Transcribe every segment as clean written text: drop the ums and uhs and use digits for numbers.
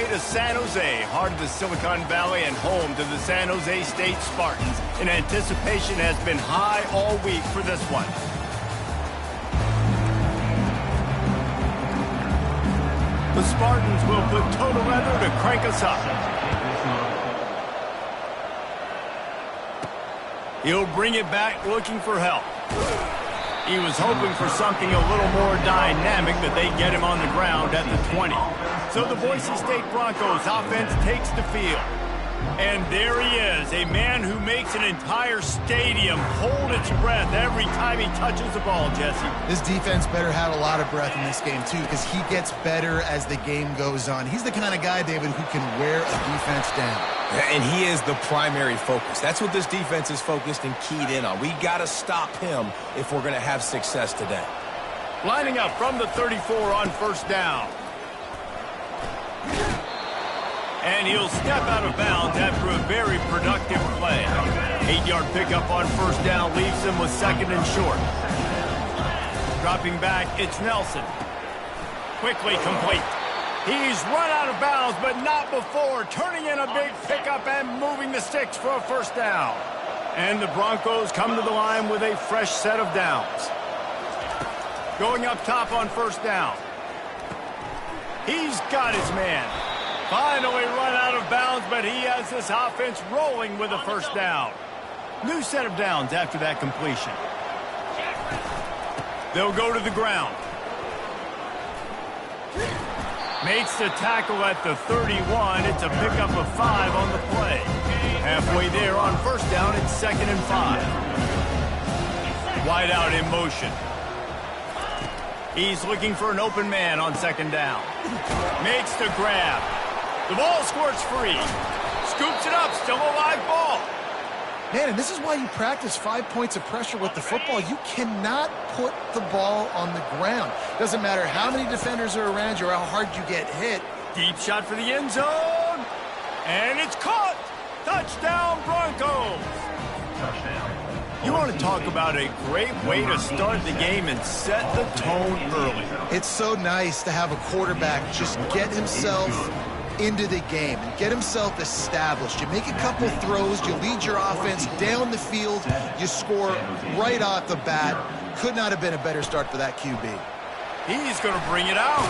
way to San Jose, heart of the Silicon Valley and home to the San Jose State Spartans. And anticipation has been high all week for this one. The Spartans will put total weather to crank us up. He'll bring it back looking for help. He was hoping for something a little more dynamic, that they get him on the ground at the 20. So the Boise State Broncos offense takes the field. And there he is, a man who makes an entire stadium hold its breath every time he touches the ball, Jesse. This defense better have a lot of breath in this game, too, because he gets better as the game goes on. He's the kind of guy, David, who can wear a defense down. And he is the primary focus. That's what this defense is focused and keyed in on. We got to stop him if we're going to have success today. Lining up from the 34 on first down. And he'll step out of bounds after a very productive play. 8-yard pickup on first down leaves him with second and short. Dropping back, it's Nelson. Quickly complete. He's run out of bounds, but not before turning in a big pickup and moving the sticks for a first down. And the Broncos come to the line with a fresh set of downs. Going up top on first down. He's got his man. Finally run out of bounds, but he has this offense rolling with a first down. New set of downs after that completion. They'll go to the ground. Makes the tackle at the 31. It's a pickup of 5 on the play. Halfway there on first down, it's 2nd and 5. Wide out in motion. He's looking for an open man on 2nd down. Makes the grab. The ball squirts free. Scoops it up, still a live ball. Man, and this is why you practice 5 points of pressure with the football. You cannot put the ball on the ground. Doesn't matter how many defenders are around you or how hard you get hit. Deep shot for the end zone. And it's caught. Touchdown, Broncos. You want to talk about a great way to start the game and set the tone early. It's so nice to have a quarterback just get himself into the game and get himself established. You make a couple throws, you lead your offense down the field, you score right off the bat. Could not have been a better start for that QB. He's going to bring it out.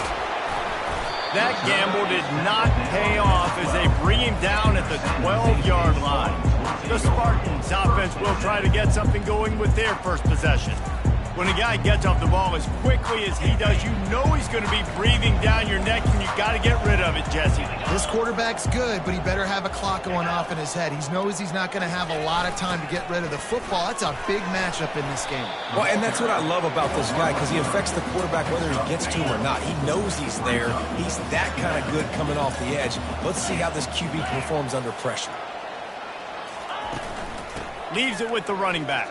That gamble did not pay off as they bring him down at the 12-yard line. The Spartans offense will try to get something going with their first possession. When a guy gets off the ball as quickly as he does, you know he's going to be breathing down your neck, and you got to get rid of it, Jesse. This quarterback's good, but he better have a clock going off in his head. He knows he's not going to have a lot of time to get rid of the football. That's a big matchup in this game. Well, and that's what I love about this guy, because he affects the quarterback whether he gets to him or not. He knows he's there. He's that kind of good coming off the edge. Let's see how this QB performs under pressure. Leaves it with the running back.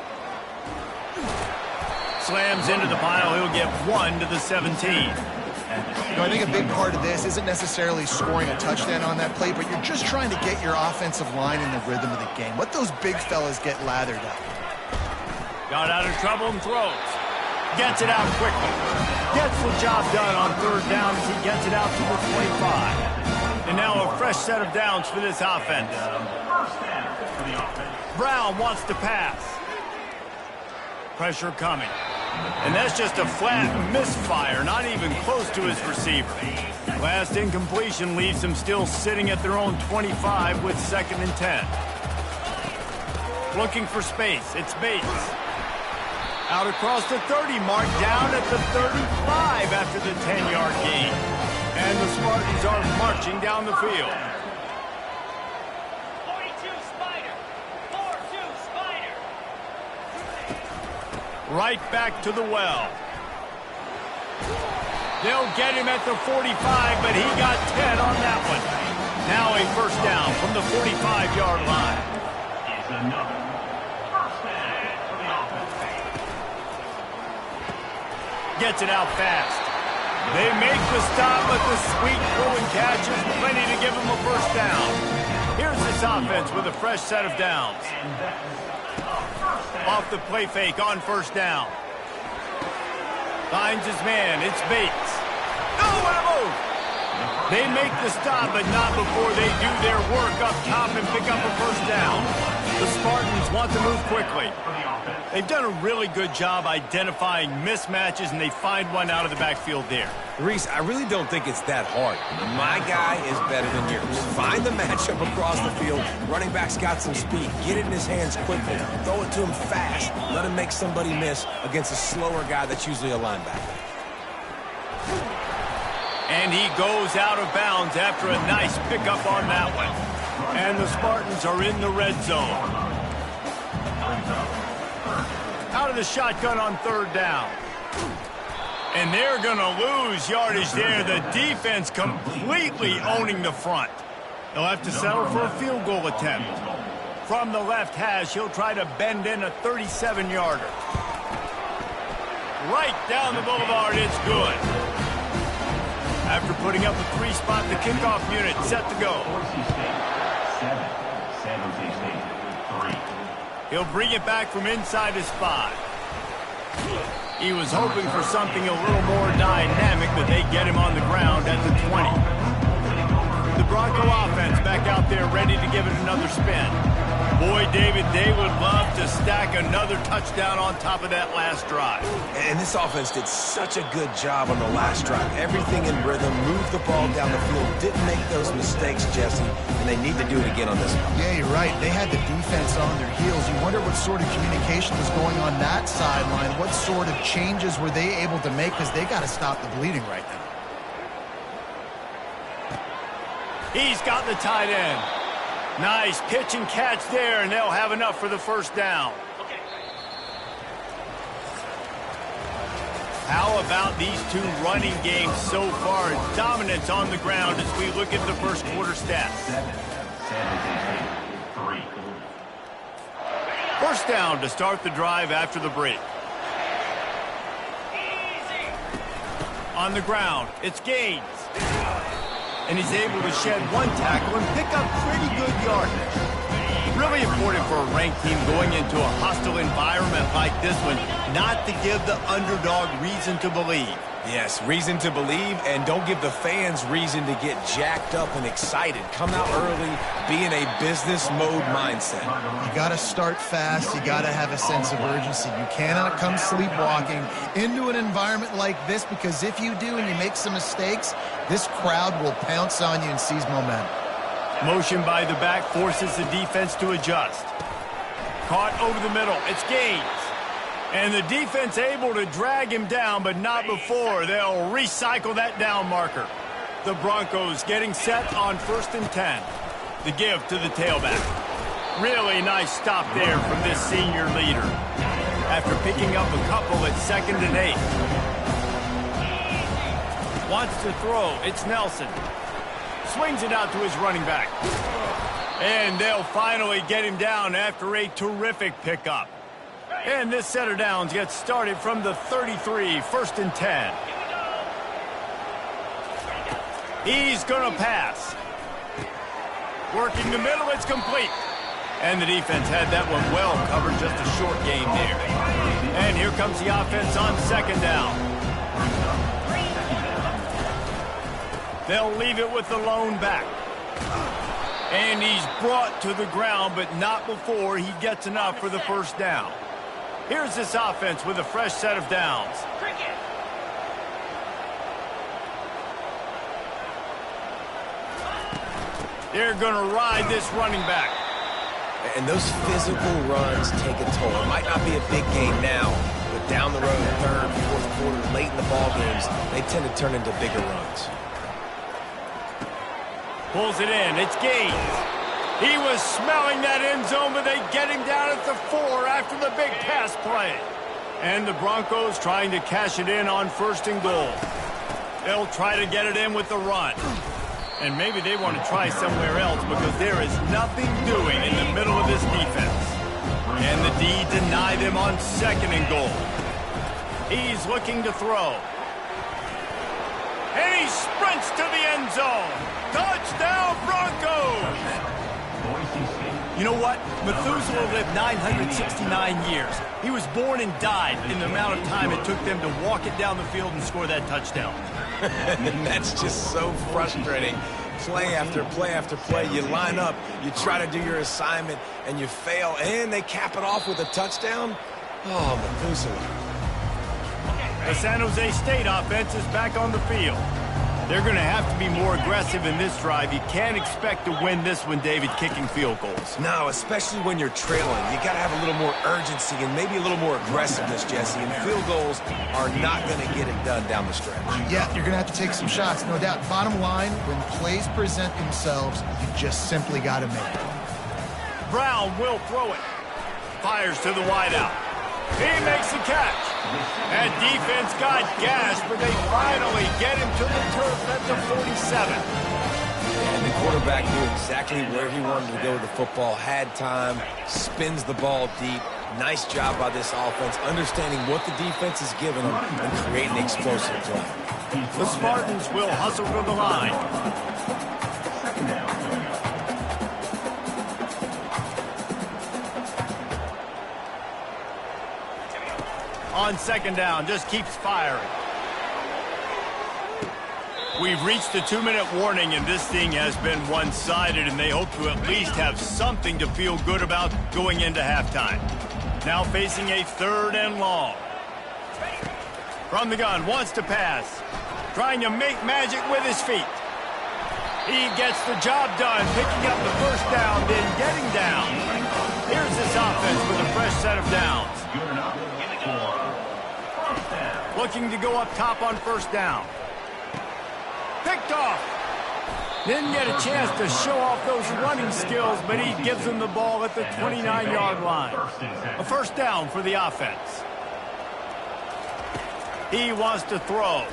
Slams into the pile. He'll get 1 to the 17. I think a big part of this isn't necessarily scoring a touchdown on that play, but you're just trying to get your offensive line in the rhythm of the game. Let those big fellas get lathered up. Got out of trouble and throws. Gets it out quickly. Gets the job done on third down as he gets it out to the 25. And now a fresh set of downs for this offense. Brown wants to pass. Pressure coming. And that's just a flat misfire, not even close to his receiver. Last incompletion leaves them still sitting at their own 25 with 2nd and 10. Looking for space, it's Bates. Out across the 30 mark, down at the 35 after the 10-yard gain. And the Spartans are marching down the field. Right back to the well. They'll get him at the 45, but he got 10 on that one. Now a first down from the 45-yard line. Gets it out fast. They make the stop, but the sweet throw and catch is plenty to give him a first down. Here's this offense with a fresh set of downs. Off the play fake on first down. Finds his man. It's Bates. Oh, what a move! They make the stop, but not before they do their work up top and pick up a first down. The Spartans want to move quickly. They've done a really good job identifying mismatches, and they find one out of the backfield there. Reese, I really don't think it's that hard. My guy is better than yours. Find the matchup across the field. Running back's got some speed. Get it in his hands quickly. Throw it to him fast. Let him make somebody miss against a slower guy that's usually a linebacker. And he goes out of bounds after a nice pickup on that one. And the Spartans are in the red zone. Out of the shotgun on third down. And they're going to lose yardage there. The defense completely owning the front. They'll have to settle for a field goal attempt. From the left hash, he'll try to bend in a 37-yarder. Right down the boulevard, it's good. After putting up a 3-spot, the kickoff unit set to go. He'll bring it back from inside his 5. He was hoping for something a little more dynamic, but they get him on the ground at the 20. The Bronco offense back out there ready to give it another spin. Boy, David, they would love to stack another touchdown on top of that last drive. And this offense did such a good job on the last drive. Everything in rhythm, moved the ball down the field, didn't make those mistakes, Jesse, and they need to do it again on this one. Yeah, you're right. They had the defense on their heels. You wonder what sort of communication was going on that sideline. What sort of changes were they able to make, because they got to stop the bleeding right now. He's got the tight end. Nice pitch and catch there, and they'll have enough for the first down. How about these two running games so far? Dominance on the ground as we look at the first quarter stats. First down to start the drive after the break. On the ground, it's Gaines. And he's able to shed one tackle and pick up pretty good yardage. Really important for a ranked team going into a hostile environment like this one, not to give the underdog reason to believe. Yes, reason to believe, and don't give the fans reason to get jacked up and excited. Come out early, be in a business mode mindset. You got to start fast. You got to have a sense of urgency. You cannot come sleepwalking into an environment like this, because if you do and you make some mistakes, this crowd will pounce on you and seize momentum. Motion by the back forces the defense to adjust. Caught over the middle. It's Gaines. And the defense able to drag him down, but not before. They'll recycle that down marker. The Broncos getting set on 1st and 10. The give to the tailback. Really nice stop there from this senior leader. After picking up a couple at 2nd and 8. Wants to throw. It's Nelson. Swings it out to his running back. And they'll finally get him down after a terrific pickup. And this set of downs gets started from the 33, 1st and 10. He's going to pass. Working the middle, it's complete. And the defense had that one well covered, just a short game there. And here comes the offense on 2nd down. They'll leave it with the lone back. And he's brought to the ground, but not before he gets enough for the first down. Here's this offense with a fresh set of downs. They're going to ride this running back. And those physical runs take a toll. It might not be a big game now, but down the road, 3rd, 4th quarter, late in the ball games, they tend to turn into bigger runs. Pulls it in. It's Gaines. He was smelling that end zone, but they get him down at the 4 after the big pass play. And the Broncos trying to cash it in on 1st and goal. They'll try to get it in with the run. And maybe they want to try somewhere else, because there is nothing doing in the middle of this defense. And the D deny them on 2nd and goal. He's looking to throw. And he sprints to the end zone. Touchdown, Broncos! You know what? Methuselah lived 969 years. He was born and died in the amount of time it took them to walk it down the field and score that touchdown. And that's just so frustrating. Play after play after play. You line up, you try to do your assignment, and you fail, and they cap it off with a touchdown. Oh, Methuselah. The San Jose State offense is back on the field. They're going to have to be more aggressive in this drive. You can't expect to win this one, David, kicking field goals. No, especially when you're trailing. You got to have a little more urgency and maybe a little more aggressiveness, Jesse. And field goals are not going to get it done down the stretch. Yeah, you're going to have to take some shots, no doubt. Bottom line, when plays present themselves, you just simply got to make it. Brown will throw it. Fires to the wideout. He makes the catch. And defense got gas, but they finally get him to the turf at the 47. And the quarterback knew exactly where he wanted to go with the football, had time, spins the ball deep. Nice job by this offense, understanding what the defense is giving them and creating explosive play. The Spartans will hustle to the line. On second down, just keeps firing. We've reached the 2-minute warning, and this thing has been one-sided, and they hope to at least have something to feel good about going into halftime. Now facing a 3rd and long. From the gun, wants to pass. Trying to make magic with his feet. He gets the job done, picking up the first down, then getting down. Here's this offense with a fresh set of downs. Looking to go up top on first down. Picked off. Didn't get a chance to show off those running skills, but he gives them the ball at the 29-yard line. A first down for the offense. He wants to throw.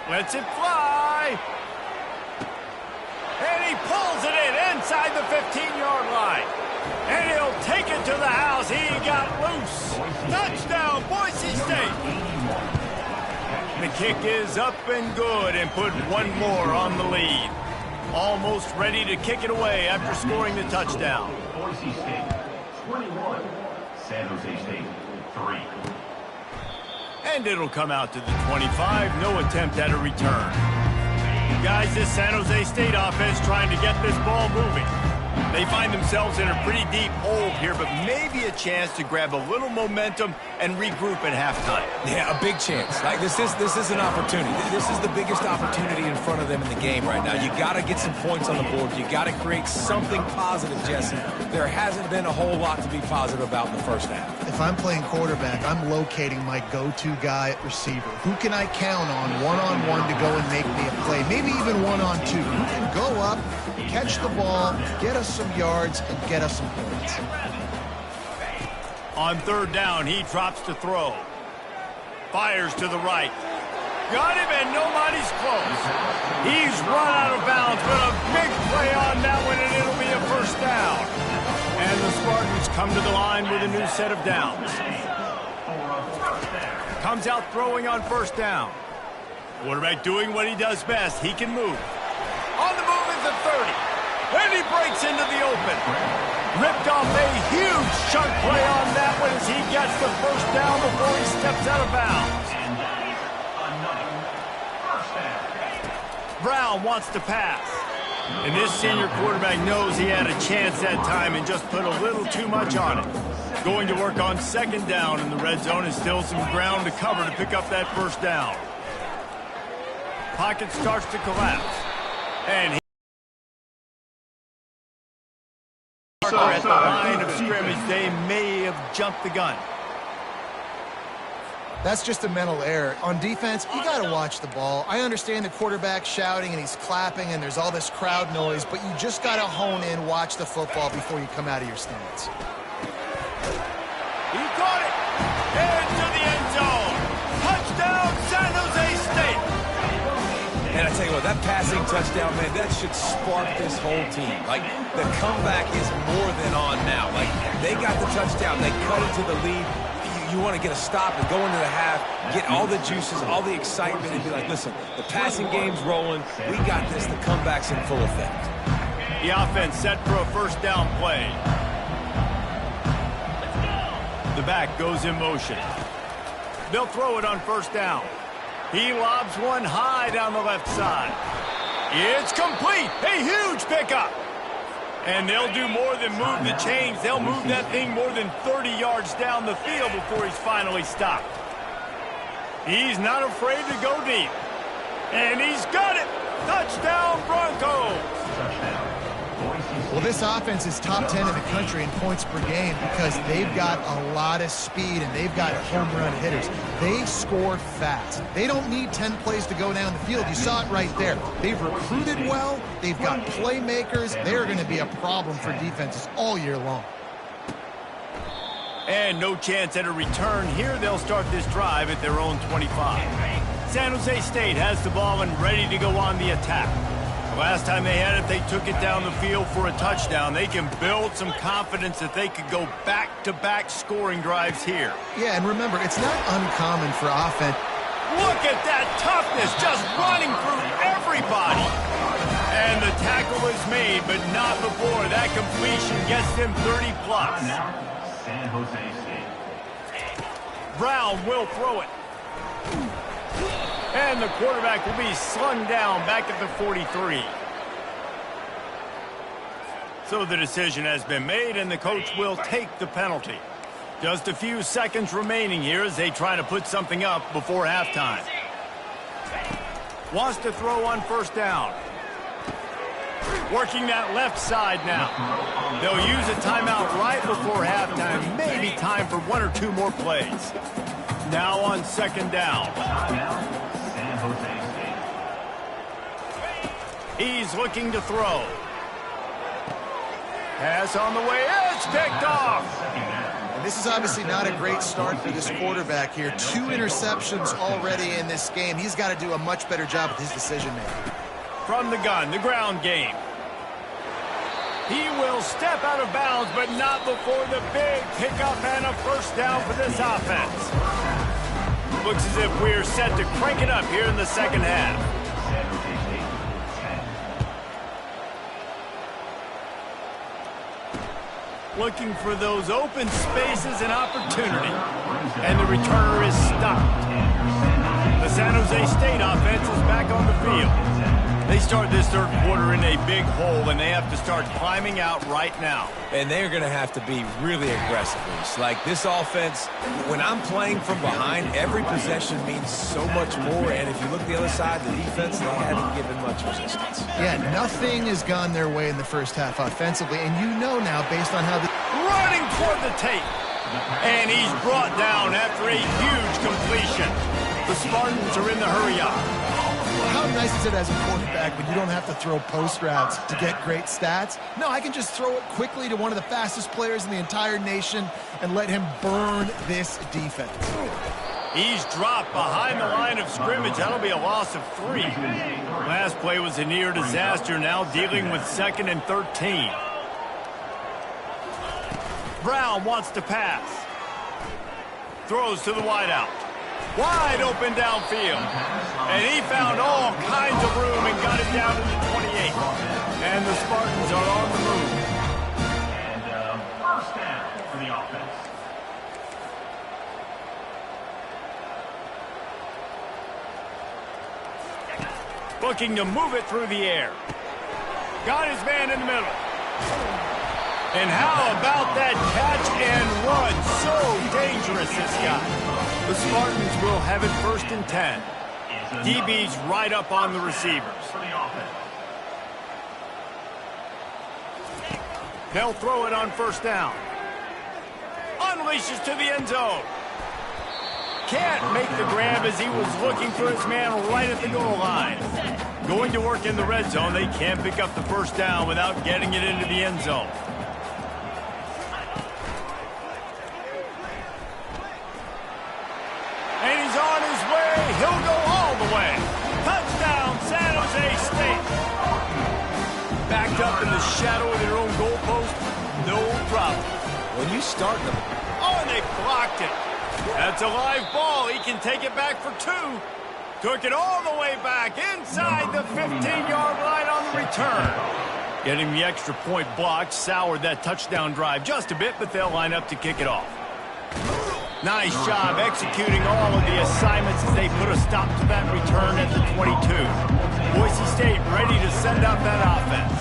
Lets it fly. And he pulls it in inside the 15-yard line. And he'll take it to the house. He got loose. Touchdown, Boise State. The kick is up and good and put one more on the lead. Almost ready to kick it away after scoring the touchdown. Boise State 21, San Jose State 3. And it'll come out to the 25. No attempt at a return. Guys, this San Jose State offense trying to get this ball moving. They find themselves in a pretty deep hole here, but maybe a chance to grab a little momentum and regroup at halftime. Yeah, a big chance. Like this is an opportunity. This is the biggest opportunity in front of them in the game right now. You got to get some points on the board. You got to create something positive, Jesse. There hasn't been a whole lot to be positive about in the first half. If I'm playing quarterback, I'm locating my go-to guy at receiver. Who can I count on one-on-one to go and make me a play? Maybe even one-on-two. Who can go up, catch the ball, get us some yards, and get us some points. On third down, he drops to throw. Fires to the right. Got him, and nobody's close. He's run out of bounds, but a big play on that one, and it'll be a first down. And the Spartans come to the line with a new set of downs. Comes out throwing on first down. Quarterback doing what he does best. He can move. On the move is the 30. And he breaks into the open. Ripped off a huge chunk play on that one as he gets the first down before he steps out of bounds. Brown wants to pass. And this senior quarterback knows he had a chance that time and just put a little too much on it. Going to work on second down in the red zone and still some ground to cover to pick up that first down. Pocket starts to collapse. And at the line of scrimmage, they may have jumped the gun. That's just a mental error. On defense, you got to watch the ball. I understand the quarterback shouting and he's clapping and there's all this crowd noise, but you just got to hone in, watch the football before you come out of your stance. He caught it. Into the end zone. Touchdown, San Jose State. And I tell you what, that passing touchdown, man, that should spark this whole team. Like, the comeback is more than on now. Like, they got the touchdown. They cut into the lead. You want to get a stop and go into the half, get all the juices, all the excitement, and be like, listen, the passing game's rolling. We got this. The comeback's in full effect. The offense set for a first down play. The back goes in motion. They'll throw it on first down. He lobs one high down the left side. It's complete. A huge pickup. And they'll do more than move the chains. They'll move that thing more than 30 yards down the field before he's finally stopped. He's not afraid to go deep. And he's got it. Touchdown, Broncos. Well, this offense is top 10 in the country in points per game because they've got a lot of speed and they've got home run hitters. They score fast. They don't need 10 plays to go down the field. You saw it right there. They've recruited well. They've got playmakers. They're going to be a problem for defenses all year long. And no chance at a return here. They'll start this drive at their own 25. San Jose State has the ball and ready to go on the attack. The last time they had it, they took it down the field for a touchdown. They can build some confidence that they could go back-to-back scoring drives here. Yeah, and remember, it's not uncommon for offense. Look at that toughness, just running through everybody. And the tackle is made, but not before that completion gets them 30-plus. San Jose State. Brown will throw it. And the quarterback will be slung down back at the 43. So the decision has been made, and the coach will take the penalty. Just a few seconds remaining here as they try to put something up before halftime. Wants to throw on first down. Working that left side now. They'll use a timeout right before halftime. Maybe time for one or two more plays. Now on second down. San Jose State. He's looking to throw. Pass on the way. It's picked off. And this is obviously not a great start for this quarterback here. 2 interceptions already in this game. He's got to do a much better job with his decision-making. From the gun, the ground game. He will step out of bounds, but not before the big pickup and a first down for this offense. Looks as if we're set to crank it up here in the second half. Looking for those open spaces and opportunity. And the returner is stopped. The San Jose State offense is back on the field. They start this third quarter in a big hole, and they have to start climbing out right now. And they're going to have to be really aggressive. It's like this offense, when I'm playing from behind, every possession means so much more. And if you look the other side, the defense, they haven't given much resistance. Yeah, nothing has gone their way in the first half offensively. And you know now, based on how the... Running toward the tape. And he's brought down after a huge completion. The Spartans are in the hurry-up. How nice is it as a quarterback when you don't have to throw post routes to get great stats? No, I can just throw it quickly to one of the fastest players in the entire nation and let him burn this defense. He's dropped behind the line of scrimmage. That'll be a loss of 3. Last play was a near disaster, now dealing with 2nd and 13. Brown wants to pass. Throws to the wideout. Wide open downfield. And he found all kinds of room and got it down to the 28. And the Spartans are on the move. And first down for the offense. Looking to move it through the air. Got his man in the middle. And how about that catch and run? So dangerous, this guy. The Spartans will have it 1st and 10. DB's right up on the receivers. They'll throw it on first down. Unleashes to the end zone. Can't make the grab as he was looking for his man right at the goal line. Going to work in the red zone. They can't pick up the first down without getting it into the end zone. And he's on his way. He'll go all the way. Touchdown, San Jose State. Backed up in the shadow of their own goalpost. No problem. When you start them... Oh, and they blocked it. That's a live ball. He can take it back for 2. Took it all the way back inside the 15-yard line on the return. Getting the extra point blocked soured that touchdown drive just a bit, but they'll line up to kick it off. Nice job executing all of the assignments as they put a stop to that return at the 22. Boise State ready to send out that offense.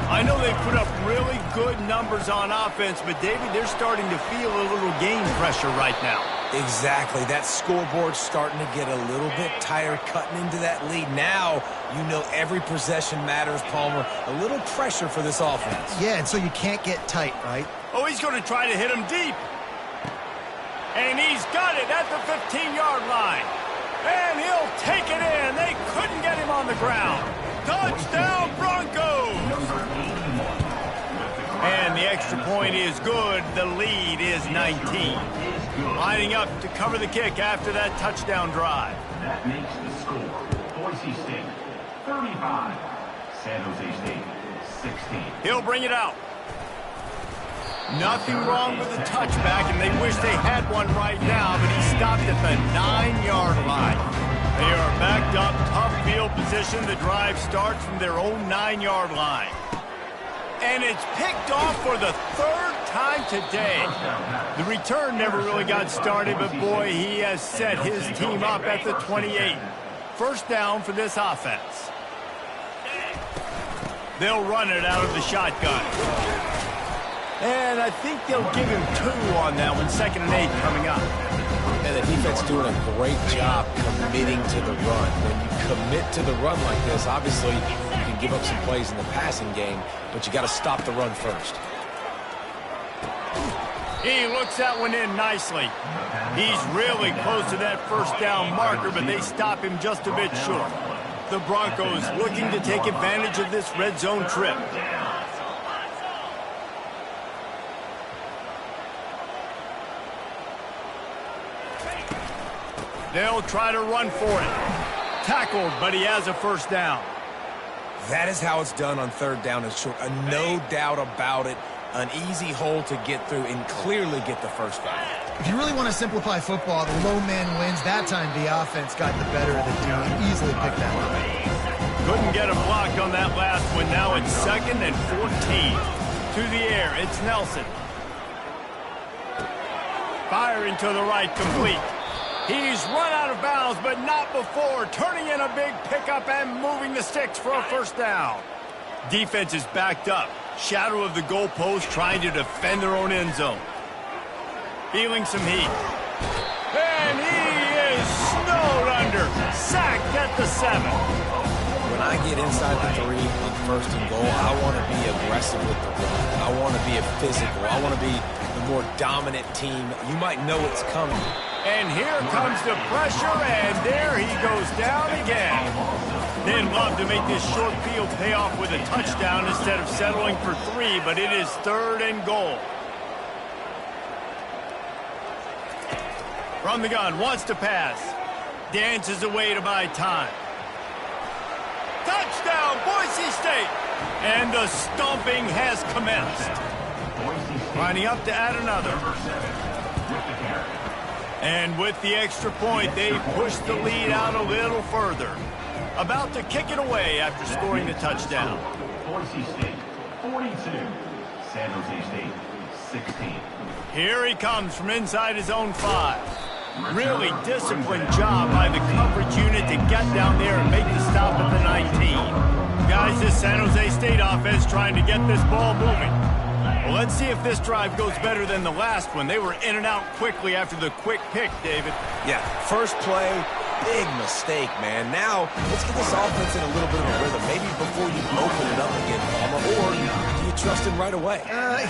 I know they put up really good numbers on offense, but David, they're starting to feel a little game pressure right now. Exactly. That scoreboard's starting to get a little bit tired cutting into that lead. Now, you know every possession matters, Palmer. A little pressure for this offense. Yeah, and so you can't get tight, right? Oh, he's going to try to hit him deep. And he's got it at the 15-yard line. And he'll take it in. They couldn't get him on the ground. Touchdown, Broncos! And the extra point is good. The lead is 19. Lining up to cover the kick after that touchdown drive. That makes the score. Boise State, 35. San Jose State, 16. He'll bring it out. Nothing wrong with the touchback, and they wish they had one right now, but he stopped at the 9-yard line. They are backed up, tough field position. The drive starts from their own 9-yard line. And it's picked off for the third time today. The return never really got started, but boy, he has set his team up at the 28. First down for this offense. They'll run it out of the shotgun. And I think they'll give him 2 on that one. 2nd and 8 coming up. And the defense doing a great job committing to the run. When you commit to the run like this, obviously you can give up some plays in the passing game, but you got to stop the run first. He looks that one in nicely. He's really close to that first down marker, but they stop him just a bit short. The Broncos looking to take advantage of this red zone trip. They'll try to run for it. Tackled, but he has a first down. That is how it's done on 3rd down and short. No doubt about it. An easy hole to get through and clearly get the first down. If you really want to simplify football, the low man wins. That time the offense got the better of the team and easily picked that one up. Couldn't get him blocked on that last one. Now it's 2nd and 14. To the air, it's Nelson. Firing to the right, complete. He's run out of bounds, but not before turning in a big pickup and moving the sticks for a first down. Defense is backed up. Shadow of the goalpost trying to defend their own end zone. Feeling some heat. And he is snowed under. Sacked at the 7. When I get inside the 3 on 1st and goal, I want to be aggressive with the run. I want to be a physical. I want to be the more dominant team. You might know it's coming. And here comes the pressure, and there he goes down again. They'd love to make this short field pay off with a touchdown instead of settling for 3, but it is 3rd and goal. From the gun, wants to pass. Dances away to buy time. Touchdown, Boise State! And the stomping has commenced. Lining up to add another. And with the extra point, they push the lead out a little further. About to kick it away after scoring the touchdown. Boise State, 42. San Jose State, 16. Here he comes from inside his own 5. Really disciplined job by the coverage unit to get down there and make the stop at the 19. Guys, this San Jose State offense trying to get this ball moving. Well, let's see if this drive goes better than the last one. They were in and out quickly after the quick pick, David. Yeah, first play, big mistake, man. Now, let's get this offense in a little bit of a rhythm. Maybe before you open it up again, Palmer, or do you trust him right away?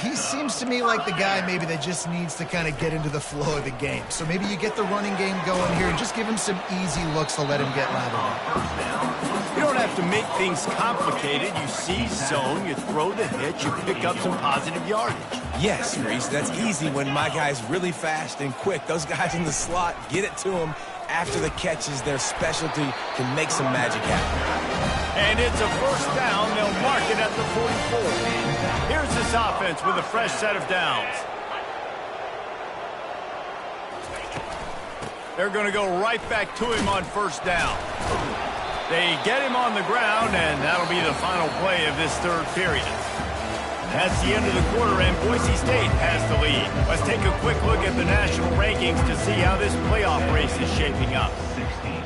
He seems to me like the guy maybe that just needs to kind of get into the flow of the game. So maybe you get the running game going here and just give him some easy looks to let him get lathered up. You don't have to make things complicated. You see zone, you throw the hitch, you pick up some positive yardage. Yes, Reese, that's easy when my guy's really fast and quick. Those guys in the slot, get it to them after the catches. Their specialty can make some magic happen. And it's a first down. They'll mark it at the 44. Here's this offense with a fresh set of downs. They're going to go right back to him on first down. They get him on the ground, and that'll be the final play of this 3rd period. That's the end of the quarter, and Boise State has the lead. Let's take a quick look at the national rankings to see how this playoff race is shaping up. 16.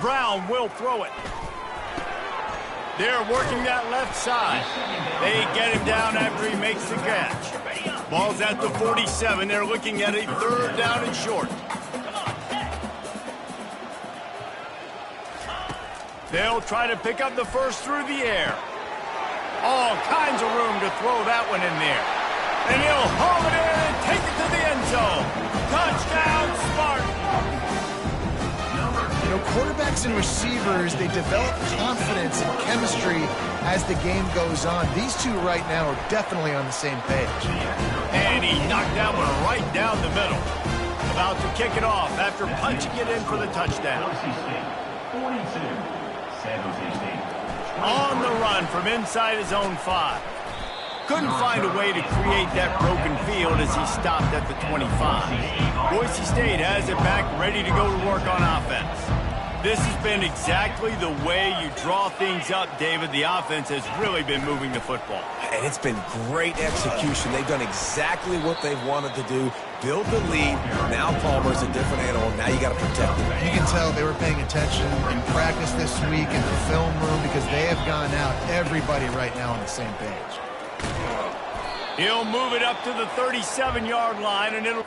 Brown will throw it. They're working that left side. They get him down after he makes the catch. Ball's at the 47. They're looking at a third down and short. They'll try to pick up the first through the air. All kinds of room to throw that one in there. And he'll haul it in and take it to the end zone. Touchdown, Spartan! You know, quarterbacks and receivers, they develop confidence and chemistry as the game goes on. These two right now are definitely on the same page. And he knocked that one right down the middle. About to kick it off after punching it in for the touchdown. Boise State 42. San Jose State On the run from inside his own 5. Couldn't find a way to create that broken field as he stopped at the 25. Boise State has it back, ready to go to work on offense. This has been exactly the way you draw things up, David. The offense has really been moving the football. And it's been great execution. They've done exactly what they've wanted to do. Build the lead. Now Palmer's a different animal. Now you got to protect him. You can tell they were paying attention in practice this week in the film room because they have gone out, everybody right now on the same page. He'll move it up to the 37-yard line, and it'll...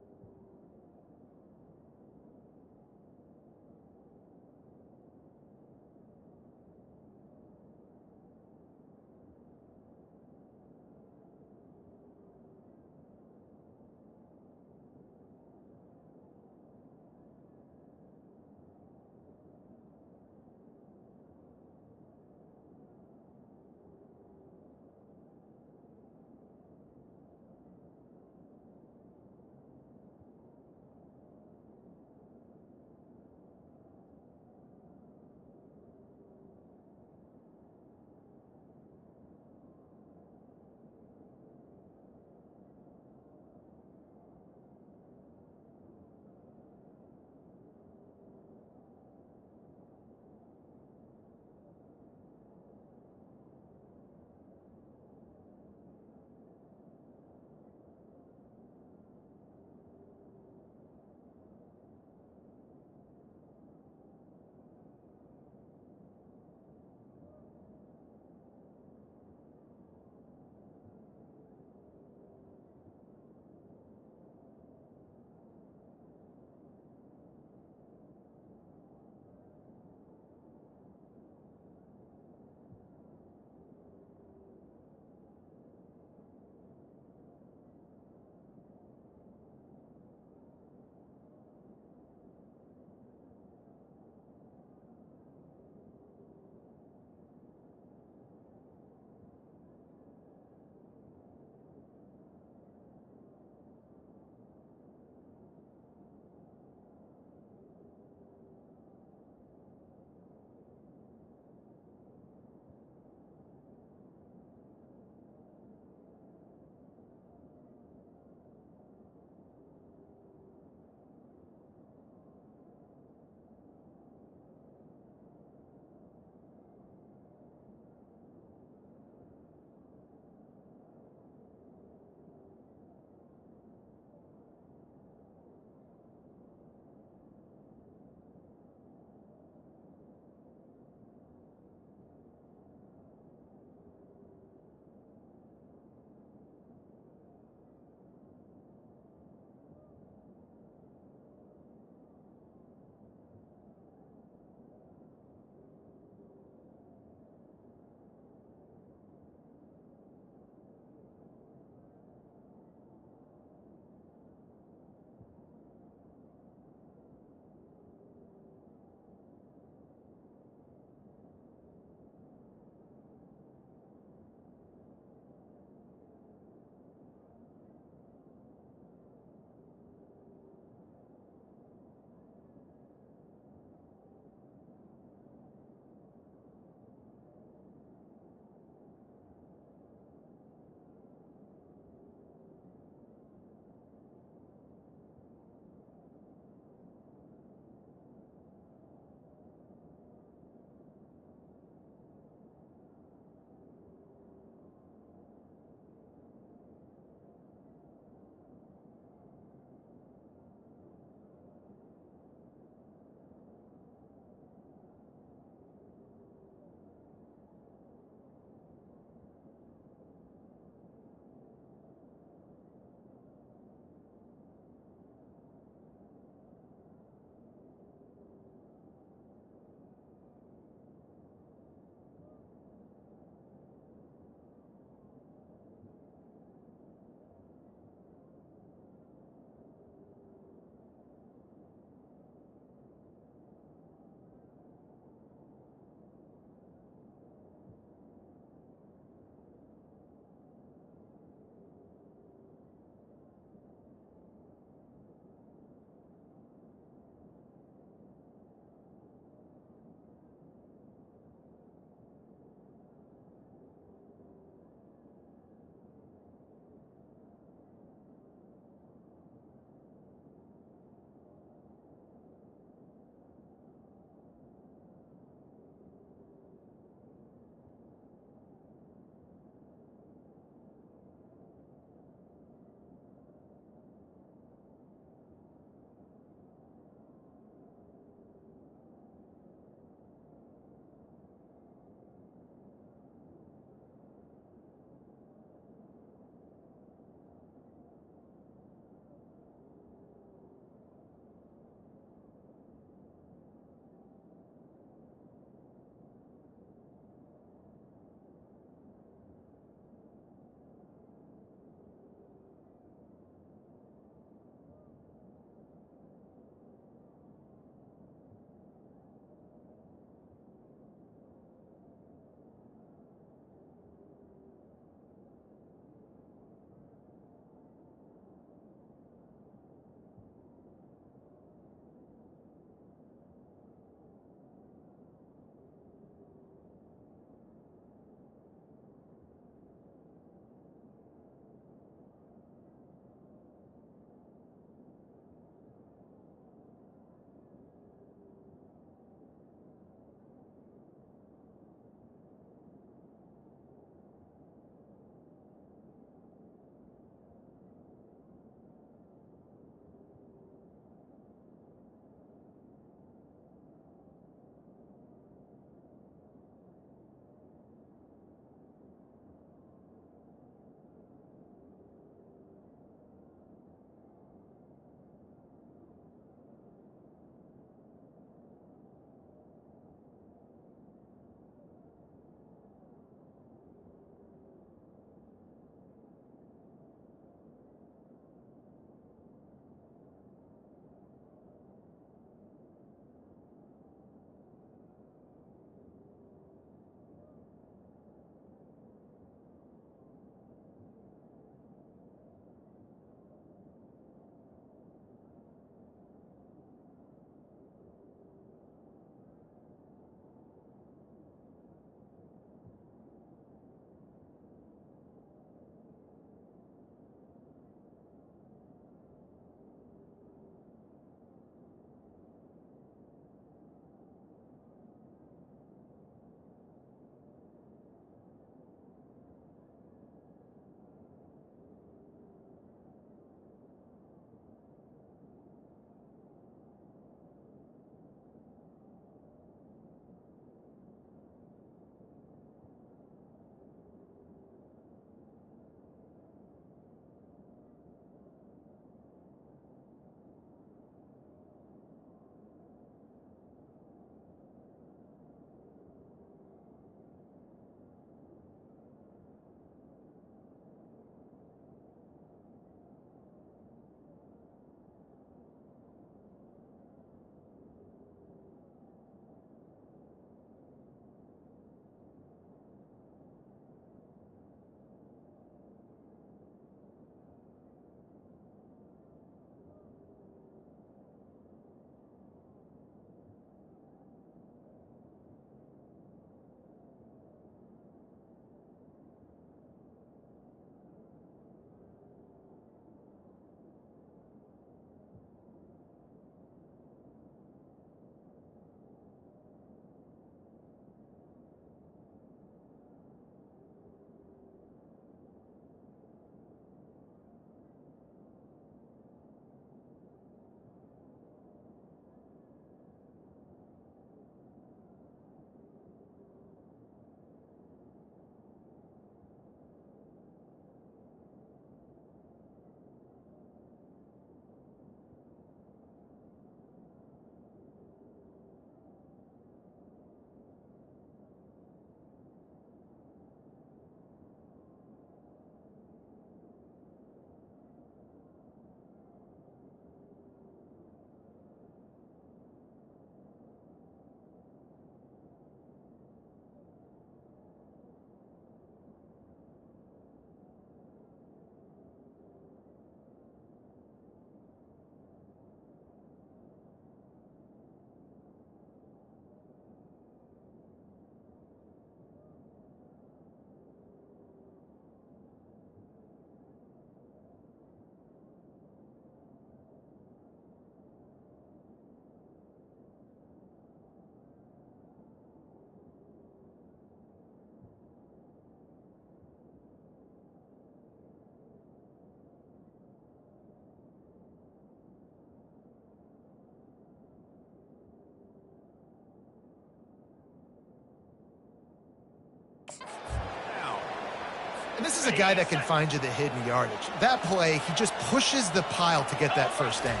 Jameis is a guy that can find you the hidden yardage. That play, he just pushes the pile to get that first down.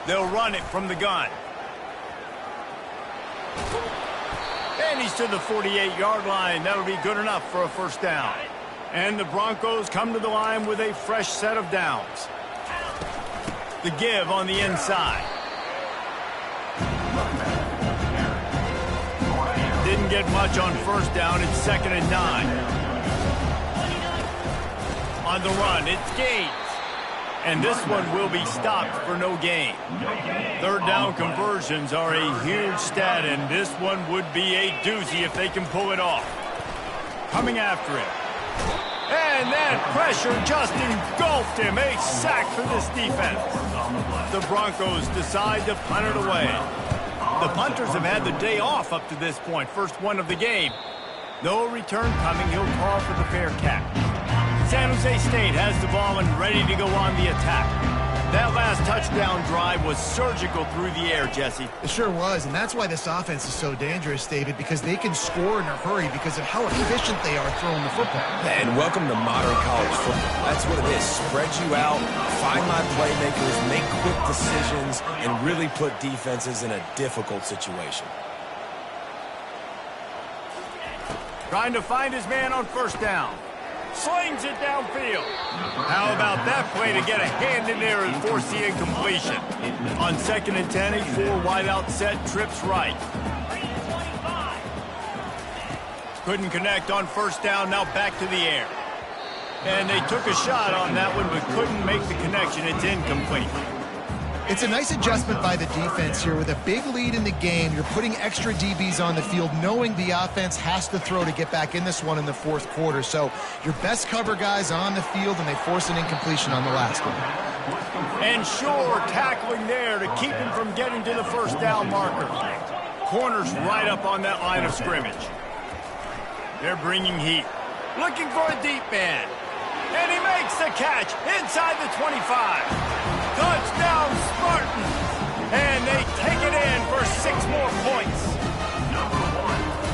They'll run it from the gun. And he's to the 48-yard line. That'll be good enough for a first down. And the Broncos come to the line with a fresh set of downs. The give on the inside. Didn't get much on first down. It's 2nd and 9. On the run, it's Gates. And this one will be stopped for no gain. Third down conversions are a huge stat, and this one would be a doozy if they can pull it off. Coming after it. And that pressure just engulfed him. A sack for this defense. The Broncos decide to punt it away. The punters have had the day off up to this point. First one of the game. No return coming. He'll call for the fair catch. San Jose State has the ball and ready to go on the attack. That last touchdown drive was surgical through the air, Jesse. It sure was, and that's why this offense is so dangerous, David, because they can score in a hurry because of how efficient they are throwing the football. And welcome to modern college football. That's what it is. Spread you out, find my playmakers, make quick decisions, and really put defenses in a difficult situation. Trying to find his man on first down. Slings it downfield. How about that play to get a hand in there and force the incompletion? On 2nd and 10, a 4-wide-out set, trips right. Couldn't connect on first down, now back to the air. And they took a shot on that one, but couldn't make the connection. It's incomplete. It's a nice adjustment by the defense here. With a big lead in the game, you're putting extra DBs on the field, knowing the offense has to throw to get back in this one in the fourth quarter. So your best cover guys on the field, and they force an incompletion on the last one. And Shore tackling there to keep him from getting to the first down marker. Corners right up on that line of scrimmage. They're bringing heat. Looking for a deep man. And he makes the catch inside the 25. Touchdown Spartans. And they take it in for 6 more points.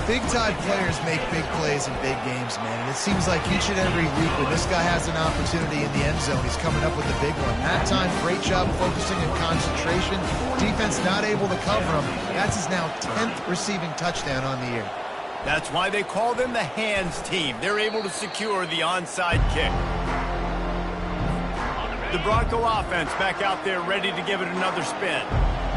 Big-time players make big plays in big games, man. And it seems like each and every week when this guy has an opportunity in the end zone, he's coming up with a big one. That time, great job focusing and concentration. Defense not able to cover him. That's his now 10th receiving touchdown on the year. That's why they call them the hands team. They're able to secure the onside kick. The Bronco offense back out there ready to give it another spin.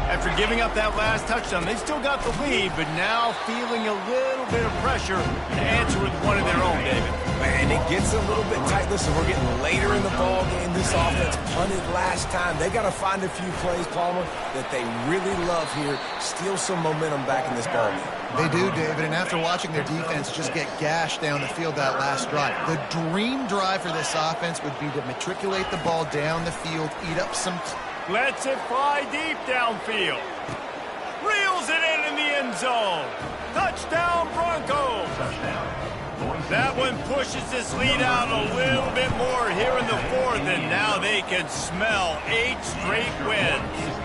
After giving up that last touchdown, they still got the lead, but now feeling a little bit of pressure to answer with one of their own, David. And it gets a little bit tight. Listen, we're getting later in the ball game. This offense punted last time. They got to find a few plays, Palmer, that they really love here. Steal some momentum back in this ball game. They do, David, and after watching their defense just get gashed down the field that last drive, the dream drive for this offense would be to matriculate the ball down the field, eat up some... Lets it fly deep downfield. Reels it in the end zone. Touchdown, Broncos. That one pushes this lead out a little bit more here in the fourth, and now they can smell 8 straight wins.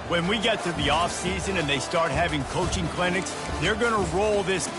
When we get to the offseason and they start having coaching clinics, they're going to roll this